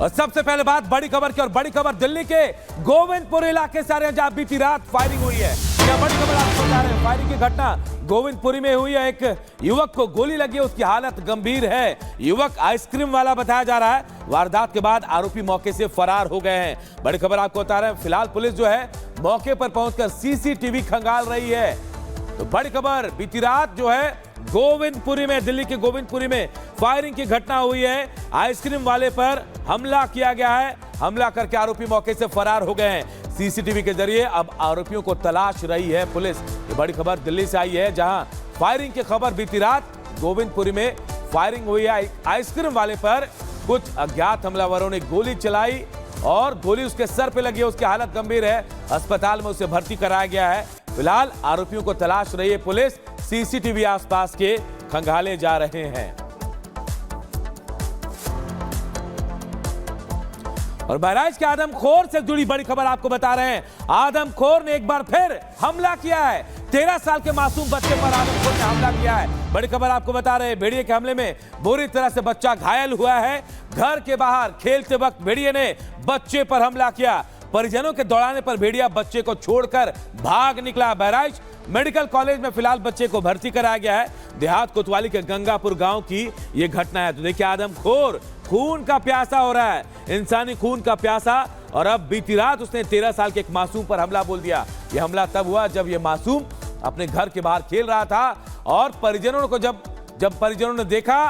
और सबसे पहले बात बड़ी खबर की, और बड़ी खबर दिल्ली के गोविंदपुर इलाके से आ रहे हैं, जहां बीती रात फायरिंग हुई है। क्या बड़ी खबर आपको बता रहे हैं, फायरिंग की घटना गोविंदपुरी में हुई है। एक युवक को गोली लगी है, उसकी हालत गंभीर है। युवक आइसक्रीम वाला बताया जा रहा है। वारदात के बाद आरोपी मौके से फरार हो गए हैं। बड़ी खबर आपको बता रहे हैं, फिलहाल पुलिस जो है मौके पर पहुंचकर सीसीटीवी खंगाल रही है। तो बड़ी खबर, बीती रात जो है गोविंदपुरी में, दिल्ली के गोविंदपुरी में फायरिंग की घटना हुई है। आइसक्रीम वाले पर हमला किया गया है। हमला करके आरोपी मौके से फरार हो गए हैं। सीसीटीवी के जरिए अब आरोपियों को तलाश रही है पुलिस। ये बड़ी खबर दिल्ली से आई है, जहां फायरिंग की खबर बीती रात गोविंदपुरी में फायरिंग हुई है। आइसक्रीम वाले पर कुछ अज्ञात हमलावरों ने गोली चलाई और गोली उसके सर पे लगी है। उसकी हालत गंभीर है, अस्पताल में उसे भर्ती कराया गया है। फिलहाल आरोपियों को तलाश रही है पुलिस। सीसीटीवी आसपास के खंगाले जा रहे हैं। और बहराइच के आदमखोर से जुड़ी बड़ी खबर आपको बता रहे हैं। आदमखोर ने एक बार फिर हमला किया है। 13 साल के मासूम बच्चे पर आदमखोर ने हमला किया है। बड़ी खबर आपको बता रहे हैं, भेड़िए के हमले में बुरी तरह से बच्चा घायल हुआ है। घर के बाहर खेलते वक्त भेड़िए ने बच्चे पर हमला किया। परिजनों के दौड़ाने पर भेड़िया बच्चे को छोड़कर भाग निकला। बहराइच मेडिकल कॉलेज में फिलहाल बच्चे को भर्ती कराया गया है। देहात कोतवाली के गंगापुर गांव की यह घटना है। तो देखिए, आदमखोर खून का प्यासा हो रहा है, इंसानी खून का प्यासा। और अब बीती रात उसने 13 साल के एक मासूम पर हमला बोल दिया। यह हमला तब हुआ जब यह मासूम अपने घर के बाहर खेल रहा था और परिजनों को जब परिजनों ने देखा,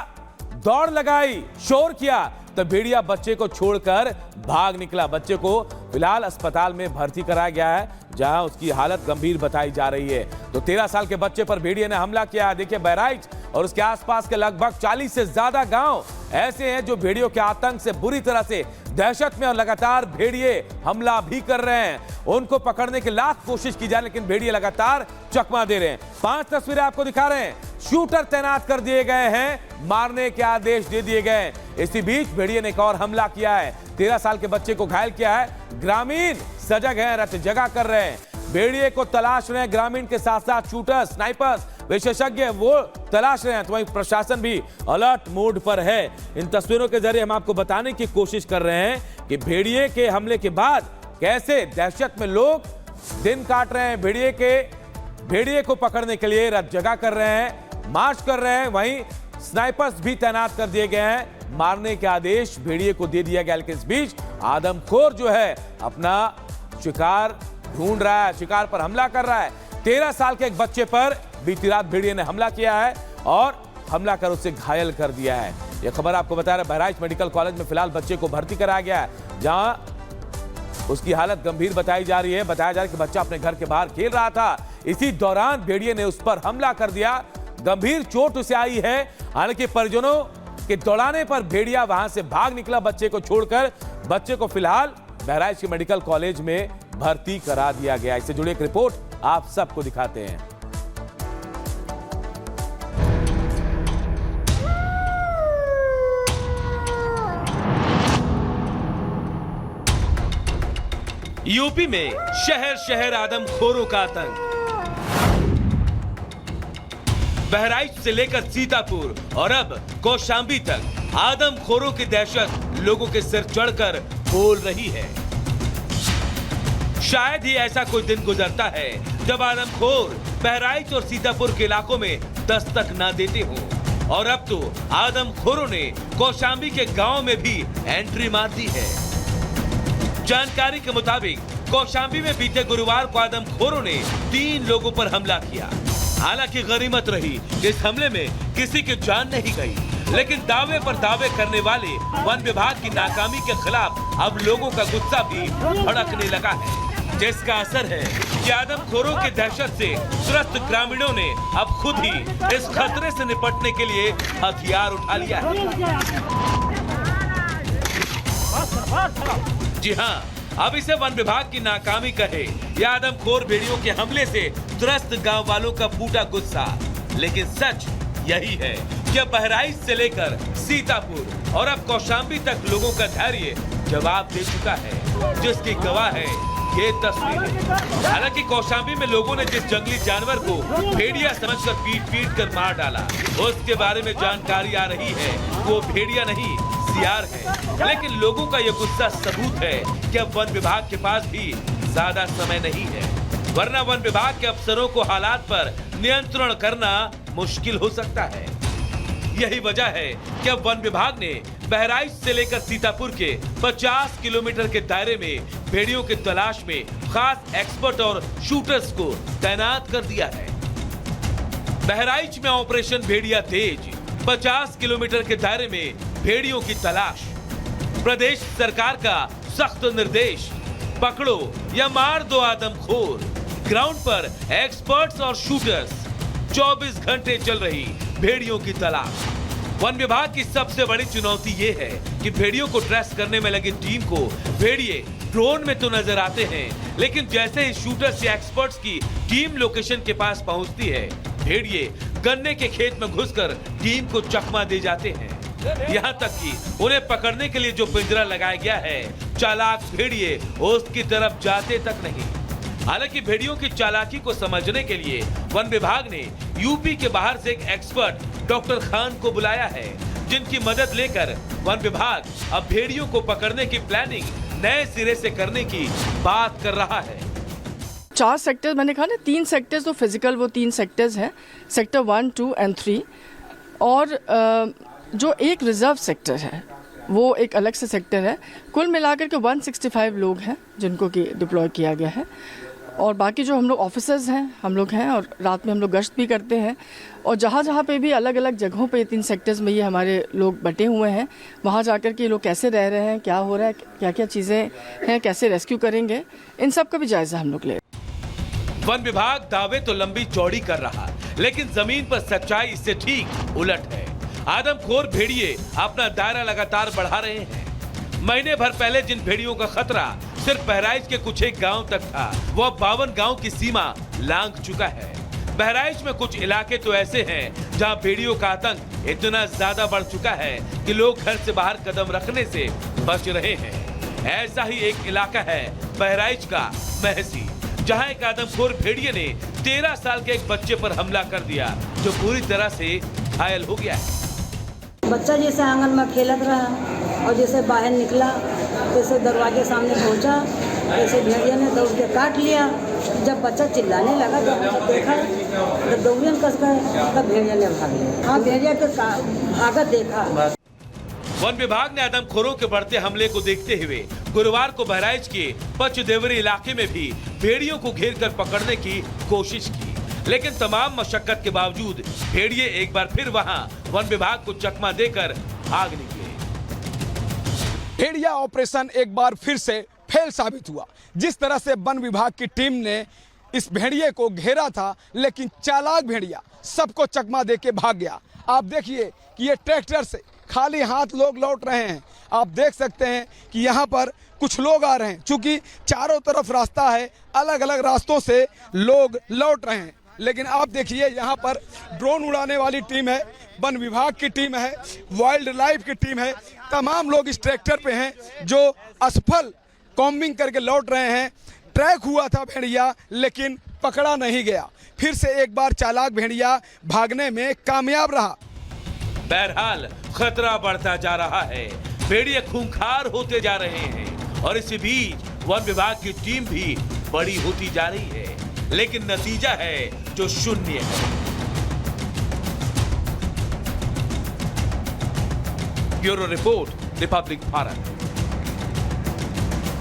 दौड़ लगाई, शोर किया, तब भेड़िया बच्चे को छोड़कर भाग निकला। बच्चे को फिलहाल अस्पताल में भर्ती कराया गया है, जहां उसकी हालत गंभीर बताई जा रही है। तो 13 साल के बच्चे पर भेड़िए ने हमला किया। देखिए, बहराइच और उसके आसपास के लगभग 40 से ज्यादा गांव ऐसे हैं जो भेड़ियों के आतंक से बुरी तरह से दहशत में, और लगातार भेड़िए हमला भी कर रहे हैं। उनको पकड़ने की लाख कोशिश की जाए, लेकिन भेड़िए लगातार चकमा दे रहे हैं। 5 तस्वीरें आपको दिखा रहे हैं। शूटर तैनात कर दिए गए हैं, मारने के आदेश दे दिए गए। इसी बीच भेड़िए ने एक और हमला किया है। 13 साल के बच्चे को घायल किया है। ग्रामीण सजग हैं, रत जगा कर रहे हैं। भेड़िए को तलाश रहे हैं ग्रामीण के साथ साथ शूटर्स, स्नाइपर्स, विशेषज्ञ वो तलाश रहे हैं। तो वहीं प्रशासन भी अलर्ट मोड पर है। इन तस्वीरों के जरिए हम आपको बताने की कोशिश कर रहे हैं कि भेड़िए के हमले के बाद कैसे दहशत में लोग दिन काट रहे हैं। भेड़िए को पकड़ने के लिए रत जगा कर रहे हैं, मार्च कर रहे हैं। वहीं स्नाइपर्स भी तैनात कर दिए गए हैं। मारने के आदेश भेड़िए को दे दिया गया। लेकिन इस बीच आदमखोर जो है अपना शिकार ढूंढ रहा है, शिकार पर हमला कर रहा है। 13 साल के एक बच्चे पर बीती रात भेड़िए ने हमला किया है और हमला कर उसे घायल कर दिया है। यह खबर आपको बता रहे, बहराइच मेडिकल कॉलेज में फिलहाल बच्चे को भर्ती कराया गया है, जहां उसकी हालत गंभीर बताई जा रही है। बताया जा रहा है कि बच्चा अपने घर के बाहर खेल रहा था, इसी दौरान भेड़िए ने उस पर हमला कर दिया। गंभीर चोट उसे आई है। हालांकि परिजनों के दौड़ाने पर भेड़िया वहां से भाग निकला बच्चे को छोड़कर। बच्चे को फिलहाल बहराइच के मेडिकल कॉलेज में भर्ती करा दिया गया। इससे जुड़ी एक रिपोर्ट आप सबको दिखाते हैं। यूपी में शहर शहर आदमखोरों का आतंक। बहराइच से लेकर सीतापुर और अब कौशांबी तक आदमखोरों की दहशत लोगों के सिर चढ़कर बोल रही है। शायद ही ऐसा कोई दिन गुजरता है जब आदमखोर बहराइच और सीतापुर के इलाकों में दस्तक ना देते हो। और अब तो आदमखोरों ने कौशांबी के गांव में भी एंट्री मार दी है। जानकारी के मुताबिक कौशांबी में बीते गुरुवार को आदमखोरों ने 3 लोगों पर हमला किया। हालांकि गनीमत रही, इस हमले में किसी की जान नहीं गई। लेकिन दावे पर दावे करने वाले वन विभाग की नाकामी के खिलाफ अब लोगों का गुस्सा भी भड़कने लगा है, जिसका असर है कि आदमखोरों की दहशत से त्रस्त ग्रामीणों ने अब खुद ही इस खतरे से निपटने के लिए हथियार उठा लिया है। जी हाँ, अब इसे वन विभाग की नाकामी कहे या आदमखोर भेड़ियों के हमले से त्रस्त गांव वालों का फूटा गुस्सा, लेकिन सच यही है कि बहराइच से लेकर सीतापुर और अब कौशांबी तक लोगों का धैर्य जवाब दे चुका है, जिसकी गवाह है ये तस्वीरें। हालांकि कौशांबी में लोगों ने जिस जंगली जानवर को भेड़िया समझकर पीट कर मार डाला, उसके बारे में जानकारी आ रही है वो भेड़िया नहीं, होशियार हैं, लेकिन लोगों का ये गुस्सा सबूत है कि अब वन विभाग के पास भी ज्यादा समय नहीं है, वरना वन विभाग के अफसरों को हालात पर नियंत्रण करना मुश्किल हो सकता है। यही वजह है कि अब वन विभाग ने बहराइच से लेकर सीतापुर के 50 किलोमीटर के दायरे में भेड़ियों की तलाश में खास एक्सपर्ट और शूटर्स को तैनात कर दिया है। बहराइच में ऑपरेशन भेड़िया तेज, 50 किलोमीटर के दायरे में भेड़ियों की तलाश। प्रदेश सरकार का सख्त निर्देश, पकड़ो या मार दो आदमखोर। ग्राउंड पर एक्सपर्ट्स और शूटर्स, 24 घंटे चल रही भेड़ियों की तलाश। वन विभाग की सबसे बड़ी चुनौती ये है कि भेड़ियों को ट्रेस करने में लगी टीम को भेड़िए ड्रोन में तो नजर आते हैं, लेकिन जैसे ही शूटर्स या एक्सपर्ट्स की टीम लोकेशन के पास पहुंचती है, भेड़िए गन्ने के खेत में घुसकर टीम को चकमा दे जाते हैं। यहाँ तक कि उन्हें पकड़ने के लिए जो पिंजरा लगाया गया है, चालाक भेड़िए उसकी तरफ जाते तक नहीं। हालांकि भेड़ियों की चालाकी को समझने के लिए वन विभाग ने यूपी के बाहर से एक एक्सपर्ट डॉक्टर खान को बुलाया है, जिनकी मदद लेकर वन विभाग अब भेड़ियों को पकड़ने की प्लानिंग नए सिरे से करने की बात कर रहा है। 4 सेक्टर मैंने कहा ना, 3 सेक्टर्स तो फिजिकल, वो 3 सेक्टर्स हैं, सेक्टर 1, 2 एंड 3, और जो एक रिजर्व सेक्टर है वो एक अलग से सेक्टर है। कुल मिलाकर के 165 लोग हैं जिनको कि डिप्लॉय किया गया है, और बाकी जो हम लोग ऑफिसर्स हैं हम लोग हैं, और रात में हम लोग गश्त भी करते हैं, और जहाँ जहाँ पे भी अलग अलग जगहों पे 3 सेक्टर्स में ये हमारे लोग बटे हुए हैं, वहाँ जाकर के ये लोग कैसे रह रहे हैं, क्या हो रहा है, क्या क्या चीज़ें हैं, कैसे रेस्क्यू करेंगे, इन सब का भी जायजा हम लोग ले। वन विभाग दावे तो लंबी चौड़ी कर रहा, लेकिन जमीन पर सच्चाई इससे ठीक उलट है। आदमखोर भेड़िए अपना दायरा लगातार बढ़ा रहे हैं। महीने भर पहले जिन भेड़ियों का खतरा सिर्फ बहराइच के कुछ एक गांव तक था, वो अब 52 गांव की सीमा लांघ चुका है। बहराइच में कुछ इलाके तो ऐसे हैं जहां भेड़ियों का आतंक इतना ज्यादा बढ़ चुका है कि लोग घर से बाहर कदम रखने से बच रहे हैं। ऐसा ही एक इलाका है बहराइच का महसी, जहां एक आदमखोर भेड़िए ने 13 साल के एक बच्चे पर हमला कर दिया, जो पूरी तरह से घायल हो गया है। बच्चा जैसे आंगन में खेलत रहा और जैसे बाहर निकला, जैसे दरवाजे सामने पहुंचा, जैसे भेड़िया ने दौड़ के काट लिया। जब बच्चा चिल्लाने लगा, जब देखा तो दौड़ियन कस गए, तब भेड़िया ने भाग लिया। हाँ, भेड़िया के भागत देखा। वन विभाग ने आदमखोरों के बढ़ते हमले को देखते हुए गुरुवार को बहराइच के पचदेवरी इलाके में भी भेड़ियों को घेर कर पकड़ने की कोशिश की, लेकिन तमाम मशक्कत के बावजूद भेड़िए एक बार फिर वहां वन विभाग को चकमा देकर भाग निकले। भेड़िया ऑपरेशन एक बार फिर से फेल साबित हुआ। जिस तरह से वन विभाग की टीम ने इस भेड़िए को घेरा था, लेकिन चालाक भेड़िया सबको चकमा देके भाग गया। आप देखिए कि ये ट्रैक्टर से खाली हाथ लोग लौट रहे हैं। आप देख सकते हैं कि यहाँ पर कुछ लोग आ रहे हैं, चूंकि चारों तरफ रास्ता है, अलग अलग रास्तों से लोग लौट रहे हैं। लेकिन आप देखिए यहाँ पर ड्रोन उड़ाने वाली टीम है, वन विभाग की टीम है, वाइल्ड लाइफ की टीम है, तमाम लोग इस ट्रैक्टर पे हैं जो असफल कॉम्बिंग करके लौट रहे हैं। ट्रैक हुआ था भेड़िया, लेकिन पकड़ा नहीं गया। फिर से एक बार चालाक भेड़िया भागने में कामयाब रहा। बहरहाल खतरा बढ़ता जा रहा है, भेड़िए खूंखार होते जा रहे हैं, और इसी बीच वन विभाग की टीम भी बड़ी होती जा रही है, लेकिन नतीजा है जो शून्य है। Bureau report, Republic Bharat.